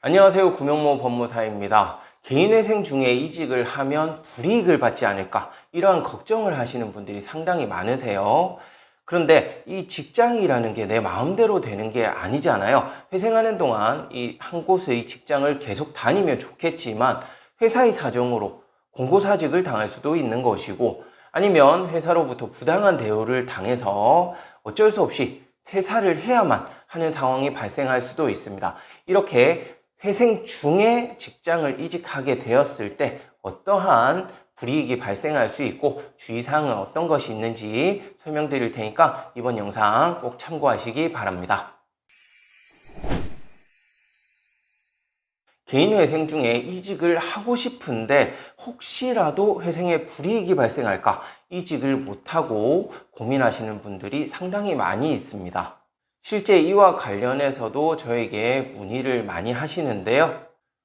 안녕하세요. 구명모 법무사입니다. 개인회생 중에 이직을 하면 불이익을 받지 않을까 이러한 걱정을 하시는 분들이 상당히 많으세요. 그런데 이 직장이라는 게 내 마음대로 되는 게 아니잖아요. 회생하는 동안 이 한 곳의 직장을 계속 다니면 좋겠지만 회사의 사정으로 공고사직을 당할 수도 있는 것이고, 아니면 회사로부터 부당한 대우를 당해서 어쩔 수 없이 퇴사를 해야만 하는 상황이 발생할 수도 있습니다. 이렇게 회생 중에 직장을 이직하게 되었을 때 어떠한 불이익이 발생할 수 있고 주의사항은 어떤 것이 있는지 설명드릴 테니까 이번 영상 꼭 참고하시기 바랍니다. 개인 회생 중에 이직을 하고 싶은데 혹시라도 회생에 불이익이 발생할까 이직을 못하고 고민하시는 분들이 상당히 많이 있습니다. 실제 이와 관련해서도 저에게 문의를 많이 하시는데요.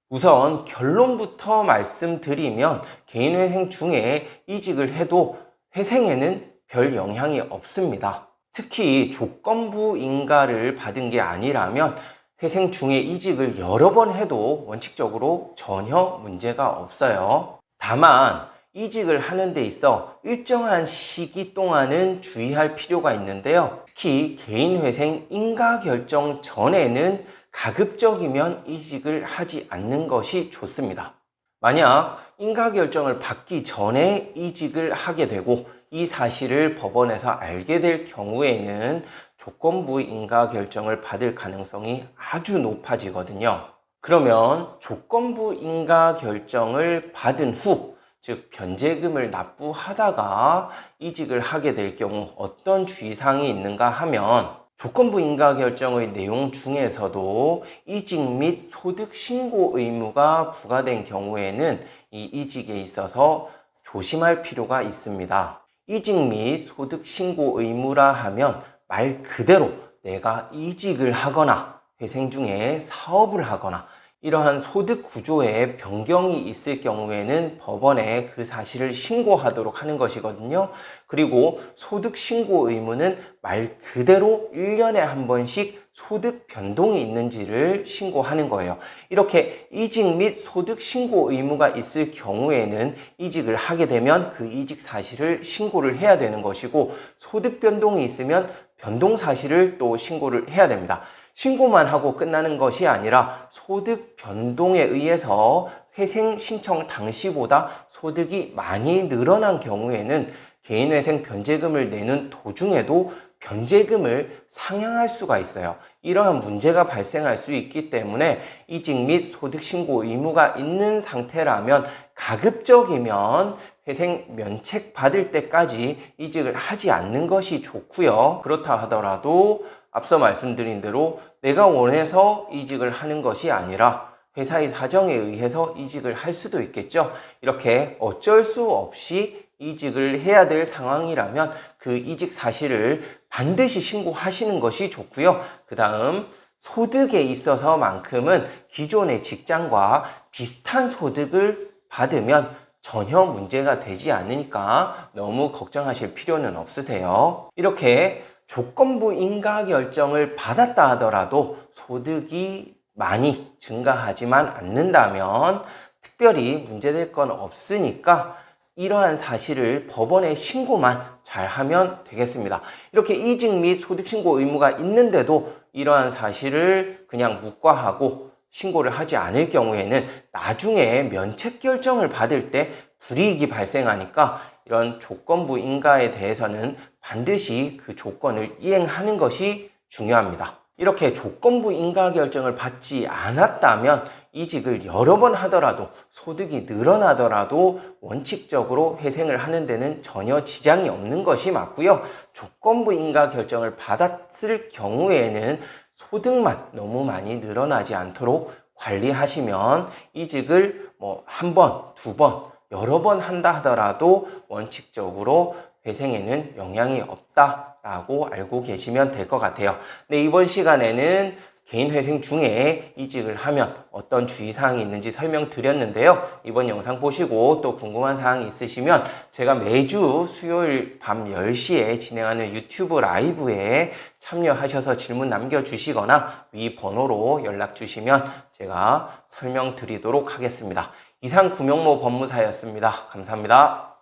우선 결론부터 말씀드리면 개인 회생 중에 이직을 해도 회생에는 별 영향이 없습니다. 특히 조건부 인가를 받은 게 아니라면 회생 중에 이직을 여러 번 해도 원칙적으로 전혀 문제가 없어요. 다만 이직을 하는 데 있어 일정한 시기 동안은 주의할 필요가 있는데요. 특히 개인회생 인가 결정 전에는 가급적이면 이직을 하지 않는 것이 좋습니다. 만약 인가 결정을 받기 전에 이직을 하게 되고 이 사실을 법원에서 알게 될 경우에는 조건부 인가 결정을 받을 가능성이 아주 높아지거든요. 그러면 조건부 인가 결정을 받은 후, 즉 변제금을 납부하다가 이직을 하게 될 경우 어떤 주의사항이 있는가 하면, 조건부 인가 결정의 내용 중에서도 이직 및 소득 신고 의무가 부과된 경우에는 이 이직에 있어서 조심할 필요가 있습니다. 이직 및 소득 신고 의무라 하면 말 그대로 내가 이직을 하거나 회생 중에 사업을 하거나 이러한 소득 구조에 변경이 있을 경우에는 법원에 그 사실을 신고하도록 하는 것이거든요. 그리고 소득 신고 의무는 말 그대로 1년에 한 번씩 소득 변동이 있는지를 신고하는 거예요. 이렇게 이직 및 소득 신고 의무가 있을 경우에는 이직을 하게 되면 그 이직 사실을 신고를 해야 되는 것이고, 소득 변동이 있으면 변동 사실을 또 신고를 해야 됩니다. 신고만 하고 끝나는 것이 아니라 소득 변동에 의해서 회생 신청 당시보다 소득이 많이 늘어난 경우에는 개인회생 변제금을 내는 도중에도 변제금을 상향할 수가 있어요. 이러한 문제가 발생할 수 있기 때문에 이직 및 소득 신고 의무가 있는 상태라면 가급적이면 회생 면책 받을 때까지 이직을 하지 않는 것이 좋고요. 그렇다 하더라도 앞서 말씀드린 대로 내가 원해서 이직을 하는 것이 아니라 회사의 사정에 의해서 이직을 할 수도 있겠죠. 이렇게 어쩔 수 없이 이직을 해야 될 상황이라면 그 이직 사실을 반드시 신고하시는 것이 좋고요. 그 다음 소득에 있어서만큼은 기존의 직장과 비슷한 소득을 받으면 전혀 문제가 되지 않으니까 너무 걱정하실 필요는 없으세요. 이렇게 조건부 인가 결정을 받았다 하더라도 소득이 많이 증가하지만 않는다면 특별히 문제될 건 없으니까 이러한 사실을 법원에 신고만 잘하면 되겠습니다. 이렇게 이직 및 소득 신고 의무가 있는데도 이러한 사실을 그냥 묵과하고 신고를 하지 않을 경우에는 나중에 면책 결정을 받을 때 불이익이 발생하니까 이런 조건부 인가에 대해서는 반드시 그 조건을 이행하는 것이 중요합니다. 이렇게 조건부 인가 결정을 받지 않았다면 이직을 여러 번 하더라도 소득이 늘어나더라도 원칙적으로 회생을 하는 데는 전혀 지장이 없는 것이 맞고요. 조건부 인가 결정을 받았을 경우에는 소득만 너무 많이 늘어나지 않도록 관리하시면 이직을 한 번, 두 번, 여러 번 한다 하더라도 원칙적으로 회생에는 영향이 없다라고 알고 계시면 될 것 같아요. 네, 이번 시간에는 개인 회생 중에 이직을 하면 어떤 주의사항이 있는지 설명드렸는데요. 이번 영상 보시고 또 궁금한 사항이 있으시면 제가 매주 수요일 밤 10시에 진행하는 유튜브 라이브에 참여하셔서 질문 남겨주시거나 위 번호로 연락 주시면 제가 설명드리도록 하겠습니다. 이상 구명모 법무사였습니다. 감사합니다.